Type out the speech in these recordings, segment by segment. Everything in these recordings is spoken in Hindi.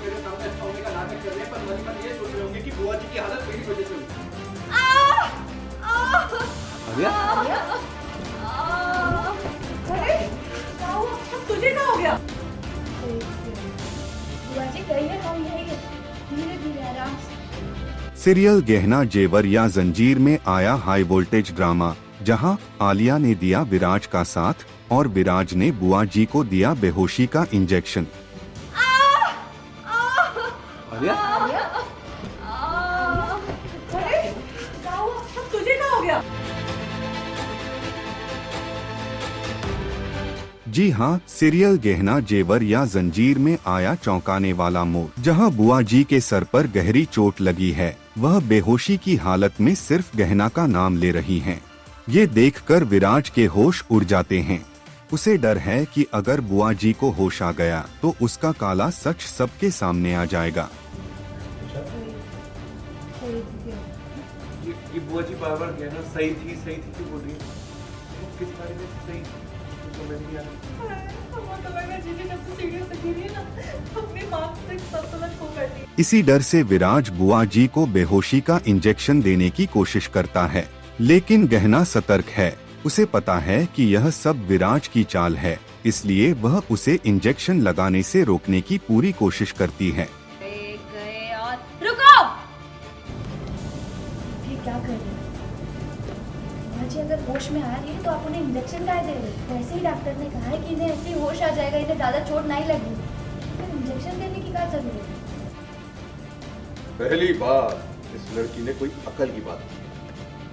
मेरे सामने अच्छा होने का नाटक कर रहे हैं, पर मन ही मन ये सोच रहे होंगे कि बुआ जी की हालत मेरी वजह से हुई। आलिया? अरे क्या हुआ? अब तुझे क्या हो गया? बुआ जी गई है, हम यही है, धीरे धीरे आराम से। सीरियल गहना जेवर या जंजीर में आया हाई वोल्टेज ड्रामा, जहां आलिया ने दिया विराज का साथ और विराज ने बुआ जी को दिया बेहोशी का इंजेक्शन। आलिया? अरे क्या हुआ? अब तुझे क्या हो गया? जी हाँ, सीरियल गहना जेवर या जंजीर में आया चौंकाने वाला मोड़, जहां बुआ जी के सर पर गहरी चोट लगी है। वह बेहोशी की हालत में सिर्फ गहना का नाम ले रही हैं। ये देखकर विराज के होश उड़ जाते हैं। उसे डर है कि अगर बुआ जी को होश आ गया तो उसका काला सच सबके सामने आ जाएगा। ये बुआ जी बार बार कहना सही थी क्यों बोल रही है? वो किस बारे में सही थी? तो समझ नहीं आ रहा। हमको तो लगा जीजी जब से सीढ़ियों से गिरी है ना, अपनी माँ से सब समझ खो बैठी। इसी डर से विराज बुआ जी को बेहोशी का इंजेक्शन देने की कोशिश करता है, लेकिन गहना सतर्क है। उसे पता है कि यह सब विराज की चाल है, इसलिए वह उसे इंजेक्शन लगाने से रोकने की पूरी कोशिश करती है। गए और रुको। ये क्या कर रहे हैं? बुआ जी अगर होश में आ रही है तो आप उन्हें इंजेक्शन काहे दे रहे हैं? वैसे ही डॉक्टर ने कहा है कि इन्हें ऐसी होश आ जाएगा, इन्हें ज्यादा चोट नहीं लगी, फिर इंजेक्शन देने की क्या जरूरत है? पहली बार इस लड़की ने कोई अकल की बात की।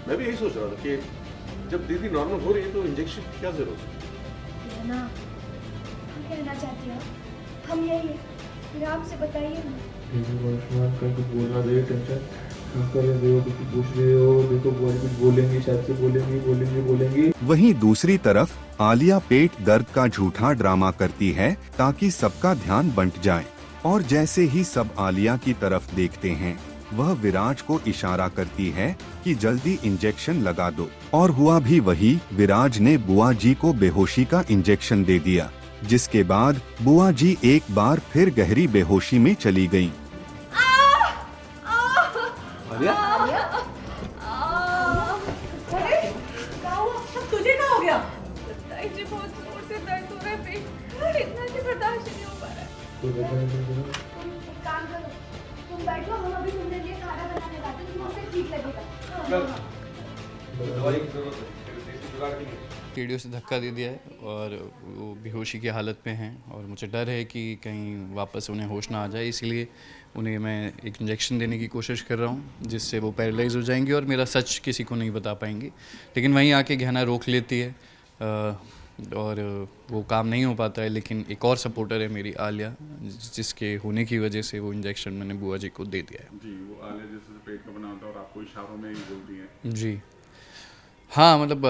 मैं भी यही सोच रहा था कि जब दीदी नॉर्मल हो रही है तो इंजेक्शन की क्या जरूरत है। ना क्या कहना चाहती हो? हम यही है, फिर आपसे बताइए ना। बोलेंगी। वहीं दूसरी तरफ आलिया पेट दर्द का झूठा ड्रामा करती है ताकि सबका ध्यान बंट जाए, और जैसे ही सब आलिया की तरफ देखते हैं, वह विराज को इशारा करती है कि जल्दी इंजेक्शन लगा दो। और हुआ भी वही। विराज ने बुआ जी को बेहोशी का इंजेक्शन दे दिया, जिसके बाद बुआ जी एक बार फिर गहरी बेहोशी में चली गयीं। आलिया? अरे क्या हुआ? अब तुझे क्या हो गया? ताई जी बहुत जोर से दर्द हो रहा है, पेट इतना कि बर्दाश्त नहीं हो पा रहा है। तुम एक काम करो, तुम बैठो, हम अभी तुम्हारे लिए खाना बनाने लाते हैं, तुमसे ठीक लगेगा। दवाई की जरूरत है, देसी जुगाड़ नहीं है। सीढ़ियों से धक्का दे दिया है और वो बेहोशी की हालत में हैं, और मुझे डर है कि कहीं वापस उन्हें होश ना आ जाए, इसलिए उन्हें मैं एक इंजेक्शन देने की कोशिश कर रहा हूँ, जिससे वो पैरालाइज हो जाएंगी और मेरा सच किसी को नहीं बता पाएंगी। लेकिन वहीं आके गहना रोक लेती है और वो काम नहीं हो पाता है। लेकिन एक और सपोर्टर है मेरी, आलिया, जिसके होने की वजह से वो इंजेक्शन मैंने बुआ जी को दे दिया है। जी, वो आलिया जैसे पेट का बना होता है और आपको इशारों में ही बोलती है। जी हाँ, मतलब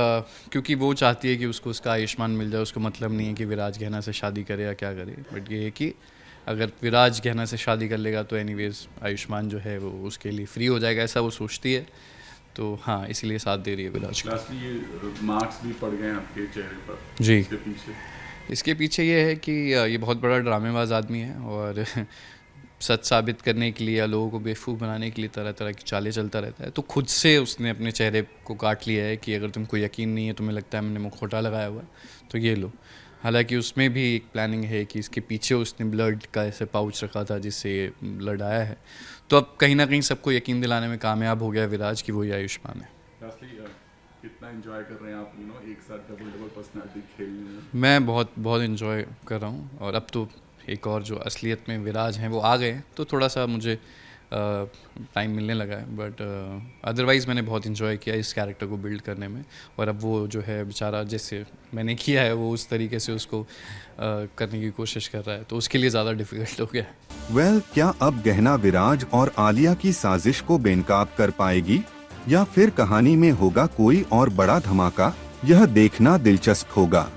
क्योंकि वो चाहती है कि उसको उसका आयुष्मान मिल जाए। उसको मतलब नहीं है कि विराज गहना से शादी करे या क्या करे, बट ये है कि अगर विराज गहना से शादी कर लेगा तो एनीवेज आयुष्मान जो है वो उसके लिए फ्री हो जाएगा, ऐसा वो सोचती है। तो हाँ, इसीलिए साथ दे रही है विराज को। लास्टली ये मार्क्स भी पड़ गए आपके चेहरे पर। जी, इसके पीछे ये है कि ये बहुत बड़ा ड्रामेबाज आदमी है और सच साबित करने के लिए या लोगों को बेवकूफ़ बनाने के लिए तरह तरह की चालें चलता रहता है। तो खुद से उसने अपने चेहरे को काट लिया है कि अगर तुमको यकीन नहीं है, तुम्हें लगता है मैंने मुँह खोटा लगाया हुआ है, तो ये लो। हालांकि उसमें भी एक प्लानिंग है कि इसके पीछे उसने ब्लड का ऐसे पाउच रखा था जिससे ये ब्लड आया है। तो अब कहीं ना कहीं सबको यकीन दिलाने में कामयाब हो गया विराज की वही आयुष्मान है। कितना एंजॉय कर रहे हैं आप, एक साथ डबल पर्सनालिटी खेलने में? मैं बहुत बहुत एंजॉय कर रहा हूँ, और अब तो एक और जो असलियत में विराज हैं वो आ गए हैं, तो थोड़ा सा मुझे टाइम मिलने लगा है। बट अदरवाइज़ मैंने बहुत इन्जॉय किया इस कैरेक्टर को बिल्ड करने में। और अब वो जो है बेचारा, जैसे मैंने किया है वो उस तरीके से उसको करने की कोशिश कर रहा है, तो उसके लिए ज़्यादा डिफिकल्ट हो गया है। वेल, क्या अब गहना विराज और आलिया की साजिश को बेनकाब कर पाएगी, या फिर कहानी में होगा कोई और बड़ा धमाका? यह देखना दिलचस्प होगा।